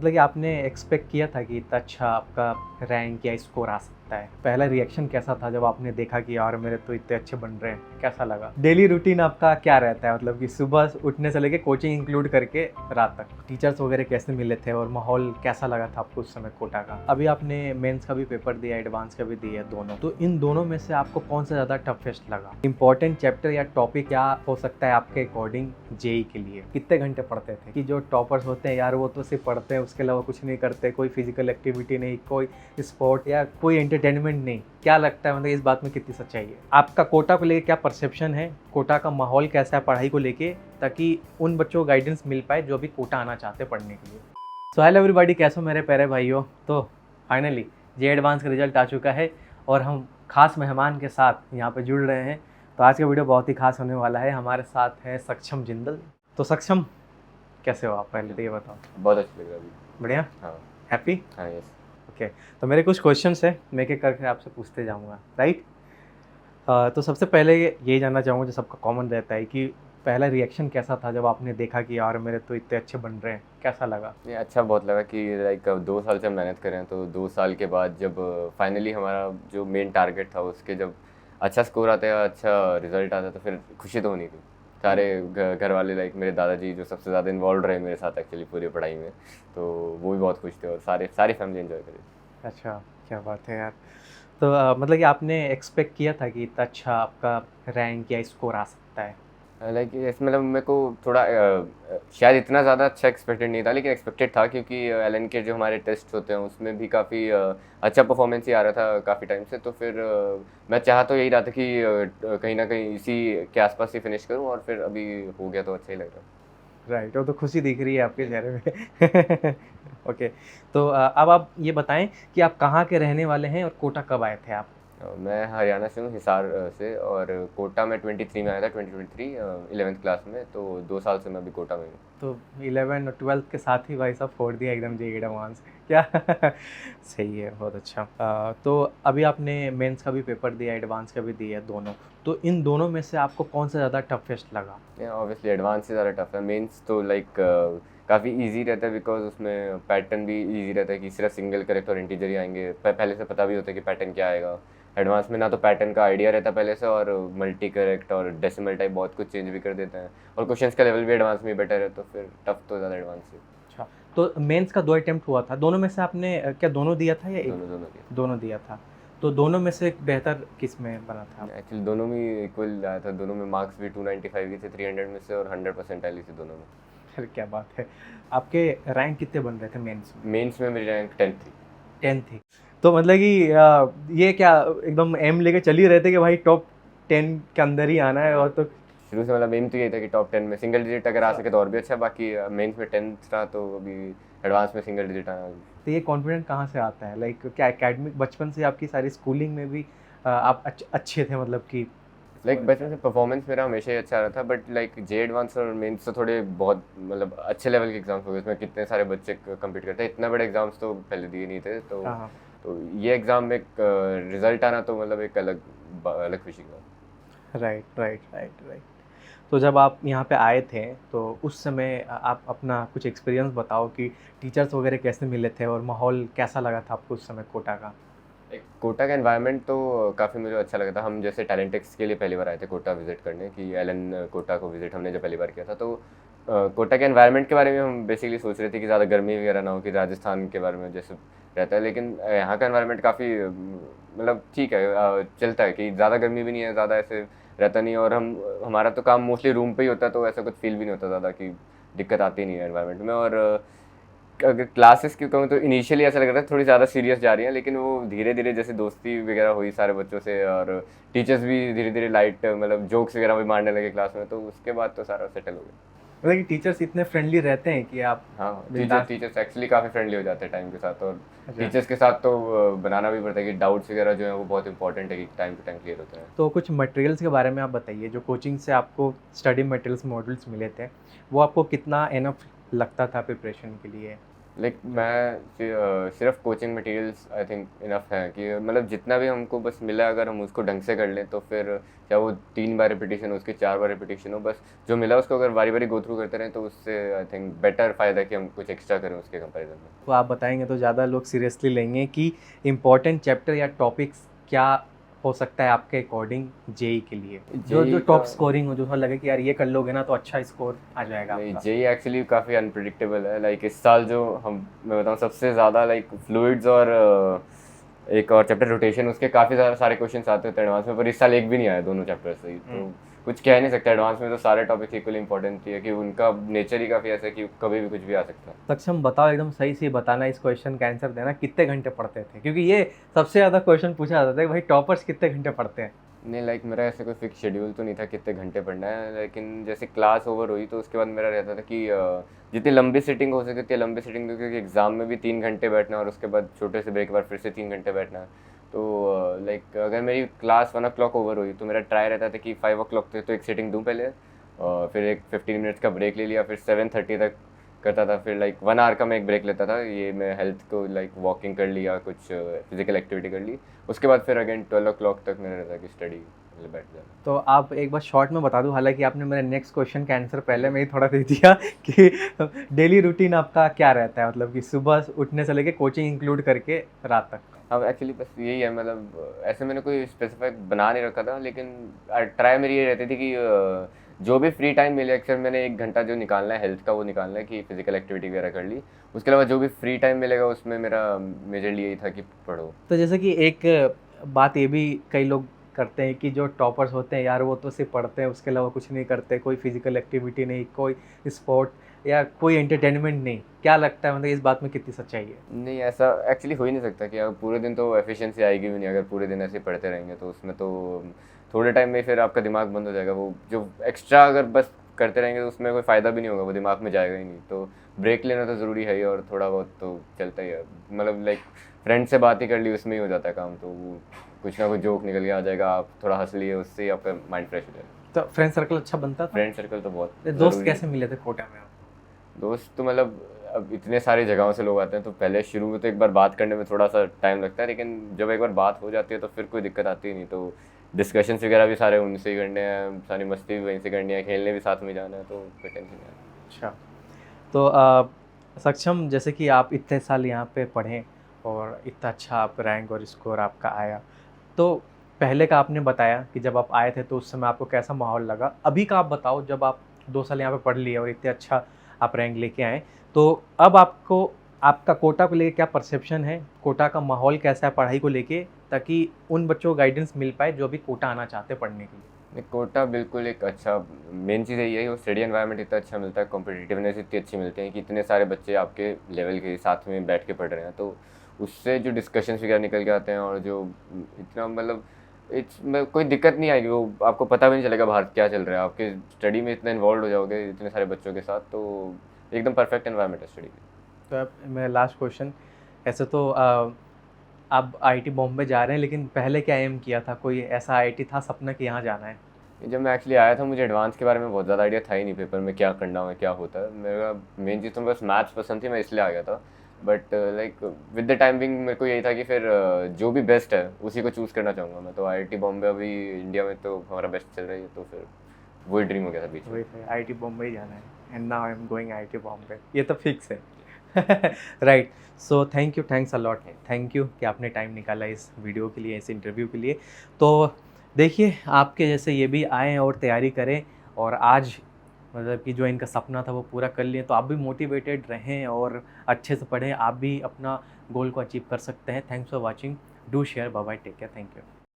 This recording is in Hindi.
मतलब कि आपने एक्सपेक्ट किया था कि इतना अच्छा आपका रैंक या स्कोर आ सकता है? पहला रिएक्शन कैसा था जब आपने देखा कि यार मेरे तो इतने अच्छे बन रहे हैं, कैसा लगा? डेली रूटीन आपका क्या रहता है, मतलब कि सुबह उठने से लेके कोचिंग इंक्लूड करके रात तक टीचर्स वगैरह कैसे मिले थे और माहौल कैसा लगा था आपको उस समय कोटा का? अभी आपने मेंस का भी पेपर दिया, एडवांस का भी दिया दोनों, तो इन दोनों में से आपको कौन सा ज़्यादा टफेस्ट लगा? इंपॉर्टेंट चैप्टर या टॉपिक क्या हो सकता है आपके अकॉर्डिंग जेई के लिए? कितने घंटे पढ़ते थे? कि जो टॉपर्स होते हैं यार वो तो सिर्फ पढ़ते हैं, उसके अलावा कुछ नहीं करते, कोई फिजिकल एक्टिविटी नहीं, कोई स्पोर्ट या कोई एंटरटेनमेंट नहीं। क्या लगता है, मतलब इस बात में कितनी सच्चाई है? आपका कोटा को लेके क्या परसेप्शन है? कोटा का माहौल कैसा है पढ़ाई को लेके, ताकि उन बच्चों को गाइडेंस मिल पाए जो भी कोटा आना चाहते हैं पढ़ने के लिए। सो हेलो एवरीबॉडी, कैसे हो मेरे प्यारे भाइयों? तो फाइनली जे एडवांस का रिजल्ट आ चुका है और हम खास मेहमान के साथ यहाँ पे जुड़ रहे हैं। तो आज का वीडियो बहुत ही खास होने वाला है। हमारे साथ है सक्षम जिंदल। तो सक्षम, कैसे हो आप? पहले तो ये बताओ। बहुत अच्छा लग रहा है अभी। बढ़िया? हाँ हैप्पी? हाँ यस। ओके, तो मेरे कुछ क्वेश्चंस है, मैं एक एक करके आपसे पूछते जाऊँगा, राइट? तो सबसे पहले ये जानना चाहूँगा जो सबका कॉमन रहता है कि पहला रिएक्शन कैसा था जब आपने देखा कि यार मेरे तो इतने अच्छे बन रहे हैं, कैसा लगा? ये अच्छा बहुत लगा कि लाइक 2 साल से हम मेहनत कर रहे हैं, तो 2 साल के बाद जब फाइनली हमारा जो मेन टारगेट था उसके जब अच्छा स्कोर आता है, अच्छा रिजल्ट आता है, तो फिर खुशी तो होनी थी। सारे घर वाले, लाइक मेरे दादाजी जो सबसे ज़्यादा इन्वॉल्व रहे मेरे साथ एक्चुअली पूरी पढ़ाई में, तो वो भी बहुत खुश थे और सारी फैमिली एंजॉय करी। अच्छा, क्या बात है यार। तो मतलब कि आपने एक्सपेक्ट किया था कि इतना अच्छा आपका रैंक या स्कोर आ सकता है? लाइक इसमें मतलब मेरे को थोड़ा शायद इतना ज़्यादा अच्छा एक्सपेक्टेड नहीं था, लेकिन एक्सपेक्टेड था क्योंकि एलन के जो हमारे टेस्ट होते हैं उसमें भी काफ़ी अच्छा परफॉर्मेंस ही आ रहा था काफ़ी टाइम से। तो फिर मैं चाह तो यही रहा था कि कहीं ना कहीं इसी के आसपास ही फिनिश करूं, और फिर अभी हो गया तो अच्छा ही लग रहा है। राइट, वो तो खुशी दिख रही है आपके चेहरे में। ओके, तो अब आप ये बताएं कि आप कहाँ के रहने वाले हैं और कोटा कब आए थे आप? मैं हरियाणा से हूँ, हिसार से, और कोटा में 23 में आया था, 2023 11th क्लास में, तो 2 साल से मैं अभी कोटा में हूँ। तो 11 और 12 के साथ ही भाई साहब फोड़ दिया एकदम जे एडवांस, क्या? सही है, बहुत अच्छा। तो अभी आपने मेंस का भी पेपर दिया, एडवांस का भी दिया दोनों, तो इन दोनों में से आपको कौन सा ज़्यादा टफेस्ट लगा? ऑब्वियसली एडवांस से ज़्यादा टफ है। मेंस तो लाइक काफ़ी इजी रहता है, बिकॉज उसमें पैटर्न भी इजी रहता है कि सिर्फ सिंगल करेक्ट और इंटीजर ही आएंगे, पहले से पता भी होता है कि पैटर्न क्या आएगा। एडवांस में ना तो पैटर्न का आइडिया रहता है पहले से, और मल्टी करेक्ट और डेसिमल टाइप बहुत कुछ चेंज भी कर देते हैं, और क्वेश्चंस का लेवल भी एडवांस में बेटर है, तो फिर टफ तो ज़्यादा एडवांस है। अच्छा, तो मेंस का 2 अटेम्प्ट हुआ था, दोनों में से आपने क्या दोनों दिया था या एक? दोनों दोनों दिया। दोनों दिया था। तो दोनों में से बेहतर किस में बना था? एक्चुअली दोनों में इक्वल आया था, दोनों में मार्क्स भी 295 ही थे 300 में से, और 100% थी दोनों में। अरे क्या बात है। आपके रैंक कितने बन रहे थे मेंस में? मेंस में मेरी रैंक 10 थी। 10 थी। तो मतलब कि ये क्या एकदम एम लेके चल ही रहे थे कि भाई टॉप 10 के अंदर ही आना है? और तो शुरू से मतलब एम तो यही था कि टॉप 10 में सिंगल डिजिट अगर आ सके तो और भी अच्छा, बाकी मेंस में 10th था, तो अभी एडवांस में सिंगल डिजिट आया। तो ये कॉन्फिडेंस कहाँ से आता है? लाइक क्या एकेडमिक बचपन से आपकी सारी स्कूलिंग में भी आप अच्छे थे, मतलब कि लाइक बचपन से परफॉर्मेंस मेरा हमेशा ही अच्छा रहा था, बट लाइक जे एडवांस और मेंस तो थोड़े बहुत मतलब अच्छे लेवल के एग्जाम्स हो गए, इसमें कितने सारे बच्चे कम्पीट करते हैं, इतना बड़े एग्जाम्स तो पहले दिए नहीं थे, तो हाँ हाँ, तो ये एग्ज़ाम में एक रिजल्ट आना तो मतलब एक अलग अलग खुशी का। Right right right right. तो जब आप यहाँ पे आए थे तो उस समय आप अपना कुछ एक्सपीरियंस बताओ कि टीचर्स वगैरह कैसे मिले थे और माहौल कैसा लगा था आपको उस समय कोटा का? एक कोटा का एनवायरनमेंट तो काफ़ी मुझे अच्छा लगा था। हम जैसे टैलेंटेक्स के लिए पहली बार आए थे कोटा विजिट करने, कि एलन कोटा को विजिट हमने जब पहली बार किया था, तो कोटा के एनवायरनमेंट के बारे में हम बेसिकली सोच रहे थे कि ज़्यादा गर्मी वगैरह ना हो, कि राजस्थान के बारे में जैसे रहता है, लेकिन यहाँ का एनवायरनमेंट काफ़ी मतलब ठीक है, चलता है कि ज़्यादा गर्मी भी नहीं है, ज़्यादा ऐसे रहता नहीं है, और हमारा तो काम मोस्टली रूम पे ही होता है, तो ऐसा कुछ फील भी नहीं होता ज़्यादा कि दिक्कत आती नहीं है एनवायरनमेंट में। और अगर क्लासेस की कहूँ तो इनिशियली ऐसा लग रहा था थोड़ी ज़्यादा सीरियस जा रही है, लेकिन वो धीरे धीरे जैसे दोस्ती वगैरह हुई सारे बच्चों से, और टीचर्स भी धीरे धीरे लाइट मतलब जोक्स वगैरह भी मारने लगे क्लास में, तो उसके बाद तो सारा सेटल हो गया। मतलब कि टीचर्स इतने फ्रेंडली रहते हैं कि आप हाँ, बिंदास? टीचर्स एक्चुअली काफ़ी फ्रेंडली हो जाते हैं टाइम के साथ, और अच्छा, टीचर्स के साथ तो बनाना भी पड़ता है कि डाउट्स वगैरह जो है वो बहुत इंपॉर्टेंट है कि टाइम टू टाइम क्लियर होते हैं। तो कुछ मटेरियल्स के बारे में आप बताइए, जो कोचिंग से आपको स्टडी मटेरियल्स मॉड्यूल्स मिले थे, वो आपको कितना एनफ लगता था प्रिपरेशन के लिए? लाइक सिर्फ coaching materials I think enough है कि मतलब जितना भी हमको बस मिला अगर हम उसको ढंग से कर लें तो फिर चाहे वो 3 बार रिपीटिशन हो उसकी 4 बार रिपीटिशन हो, बस जो मिला उसको अगर बारी बारी गो थ्रू करते रहें तो उससे आई थिंक बेटर फ़ायदा है कि हम कुछ एक्स्ट्रा करें उसके कंपैरिजन में। तो आप बताएंगे तो ज़्यादा लोग सीरियसली लेंगे कि इम्पोर्टेंट चैप्टर या टॉपिक्स क्या हो सकता है आपके अकॉर्डिंग जेई के लिए, जो जो JEE टॉप का स्कोरिंग हो, जो थोड़ा लगे कि यार ये कर लोगे ना तो अच्छा स्कोर आ जाएगा नहीं, आपका। जेई एक्चुअली काफ़ी अनप्रिडिक्टेबल है। लाइक इस साल जो मैं बताऊँ सबसे ज़्यादा लाइक फ्लूइड्स और एक और चैप्टर रोटेशन उसके काफ़ी ज़्यादा सारे क्वेश्चंस आते होते हैं एडवांस में, पर इस साल एक भी नहीं आया दोनों चैप्टर से ही। तो कुछ कह नहीं सकता, एडवांस में तो सारे टॉपिक्स इक्वली इंपॉर्टेंट है कि उनका नेचर ही काफ़ी ऐसा है कि कभी भी कुछ भी आ सकता है। सक्षम बताओ, एकदम सही से बताना, इस क्वेश्चन का आंसर देना, कितने घंटे पढ़ते थे, क्योंकि ये सबसे ज़्यादा क्वेश्चन पूछा जाता था कि भाई टॉपर्स कितने घंटे पढ़ते हैं। नहीं लाइक मेरा ऐसे कोई फिक्स शेड्यूल तो नहीं था कितने घंटे पढ़ना है, लेकिन जैसे क्लास ओवर हुई तो उसके बाद मेरा रहता था कि जितनी लंबी सिटिंग हो सके उतनी लंबी सिटिंग दो, क्योंकि एग्ज़ाम में भी 3 घंटे बैठना और उसके बाद छोटे से ब्रेक के बाद फिर से 3 घंटे बैठना है। तो लाइक अगर मेरी क्लास 1 o'clock ओवर हुई तो मेरा ट्राई रहता था कि 5 o'clock तक तो एक सिटिंग दूँ पहले, और फिर एक 15 मिनट्स का ब्रेक ले लिया, फिर 7:30 तक करता था, फिर लाइक 1 आवर का मैं एक ब्रेक लेता था, ये मैं हेल्थ को लाइक वॉकिंग कर लिया, कुछ फिजिकल एक्टिविटी कर ली, उसके बाद फिर अगेन 12 o'clock तक मेरा रहता कि स्टडी बैठ जाता। तो आप एक बार शॉर्ट में बता दूं, हालांकि आपने मेरे नेक्स्ट क्वेश्चन का आंसर पहले में ही थोड़ा दे दिया कि डेली रूटीन आपका क्या रहता है, मतलब कि सुबह उठने से लेके कोचिंग इंक्लूड करके रात तक। हाँ एक्चुअली बस यही है, मतलब ऐसे मैंने कोई स्पेसिफिक बना नहीं रखा था, लेकिन ट्राई मेरी ये रहती थी कि जो भी फ्री टाइम मिले, अक्सर मैंने 1 घंटा जो निकालना है हेल्थ का वो निकालना है कि फिजिकल एक्टिविटी वगैरह कर ली, उसके अलावा जो भी फ्री टाइम मिलेगा उसमें मेरा मेजरली यही था कि पढ़ो। तो जैसे कि एक बात ये भी कई लोग करते हैं कि जो टॉपर्स होते हैं यार वो तो सिर्फ पढ़ते हैं, उसके अलावा कुछ नहीं करते, कोई फिजिकल एक्टिविटी नहीं, कोई स्पोर्ट या कोई एंटरटेनमेंट नहीं। क्या लगता है, मतलब इस बात में कितनी सच्चाई है? नहीं ऐसा एक्चुअली हो ही नहीं सकता कि अगर पूरे दिन तो एफिशिएंसी आएगी भी नहीं, अगर पूरे दिन ऐसे ही पढ़ते रहेंगे तो उसमें तो थोड़े टाइम में फिर आपका दिमाग बंद हो जाएगा, वो जो एक्स्ट्रा अगर बस करते रहेंगे तो उसमें कोई फ़ायदा भी नहीं होगा, वो दिमाग में जाएगा ही नहीं। तो ब्रेक लेना तो ज़रूरी है ही, और थोड़ा बहुत तो चलता ही है, मतलब लाइक फ्रेंड से बात ही कर ली उसमें ही हो जाता है काम, तो वो कुछ ना कुछ जोक निकल के आ जाएगा, आप थोड़ा हंस लिए उससे ही आपका माइंड फ्रेश हो जाएगा। तो फ्रेंड सर्कल अच्छा बनता था? फ्रेंड सर्कल तो बहुत दोस्त ज़रूरी है। कैसे मिले थे कोटा में आप? दोस्त तो मतलब अब इतने सारी जगहों से लोग आते हैं तो पहले शुरू में तो एक बार बात करने में थोड़ा सा टाइम लगता है, लेकिन जब एक बार बात हो जाती है तो फिर कोई दिक्कत आती ही नहीं। तो डिस्कशंस वगैरह भी सारे उनसे ही करने हैं, सारी मस्ती भी वहीं से करनी है, खेलने भी साथ में जाना है, तो कोई टेंशन नहीं है। अच्छा। तो सक्षम, जैसे कि आप इतने साल यहाँ पे पढ़े और इतना अच्छा आप रैंक और स्कोर आपका आया, तो पहले का आपने बताया कि जब आप आए थे तो उस समय आपको कैसा माहौल लगा। अभी का आप बताओ, जब आप 2 साल यहाँ पे पढ़ लिए और इतने अच्छा आप रैंक लेके आए, तो अब आपको आपका कोटा को लेके क्या परसेप्शन है? कोटा का माहौल कैसा है पढ़ाई को लेके, ताकि उन बच्चों को गाइडेंस मिल पाए जो अभी कोटा आना चाहते हैं पढ़ने के लिए? नहीं, कोटा बिल्कुल एक अच्छा, मेन चीज़ यही है वो स्टडी एनवायरनमेंट इतना अच्छा मिलता है, कॉम्पिटिटिवनेस इतनी अच्छी मिलती है कि इतने सारे बच्चे आपके लेवल के साथ में बैठ के पढ़ रहे हैं, तो उससे जो डिस्कशंस वगैरह निकल के आते हैं और जो इतना मतलब कोई दिक्कत नहीं आएगी, वो आपको पता भी नहीं चलेगा बाहर क्या चल रहा है, आपके स्टडी में इतना इन्वॉल्व हो जाओगे इतने सारे बच्चों के साथ, तो एकदम परफेक्ट एनवायरनमेंट है स्टडी की। तो अब मेरा लास्ट क्वेश्चन, ऐसे तो आप आईआईटी बॉम्बे जा रहे हैं, लेकिन पहले क्या एम किया था? कोई ऐसा आईआईटी था सपना कि यहाँ जाना है? जब मैं एक्चुअली आया था मुझे एडवांस के बारे में बहुत ज़्यादा आइडिया था ही नहीं, पेपर में क्या करना है क्या होता है, मेरा मेन चीज़ तो बस मैथ्स पसंद थी, मैं इसलिए आ गया था। But like with the time being मेरे को यही था कि फिर जो भी बेस्ट है उसी को चूज़ करना चाहूँगा मैं, तो आईआईटी बॉम्बे अभी इंडिया में तो हमारा बेस्ट चल रही है, तो फिर वही ड्रीम हो गया था बीच में। वही थे, आईआईटी बॉम्बे ही जाना है, and now I am going IIT Bombay, ये तो फिक्स है। Right. So thank you, thanks a lot, thank you कि आपने टाइम निकाला इस वीडियो के लिए, इस इंटरव्यू के लिए। तो देखिए, आपके जैसे ये भी आएँ और तैयारी करें, और आज मतलब कि जो इनका सपना था वो पूरा कर लिए, तो आप भी मोटिवेटेड रहें और अच्छे से पढ़ें, आप भी अपना गोल को अचीव कर सकते हैं। Thanks for watching, do share, bye bye, take care, thank you.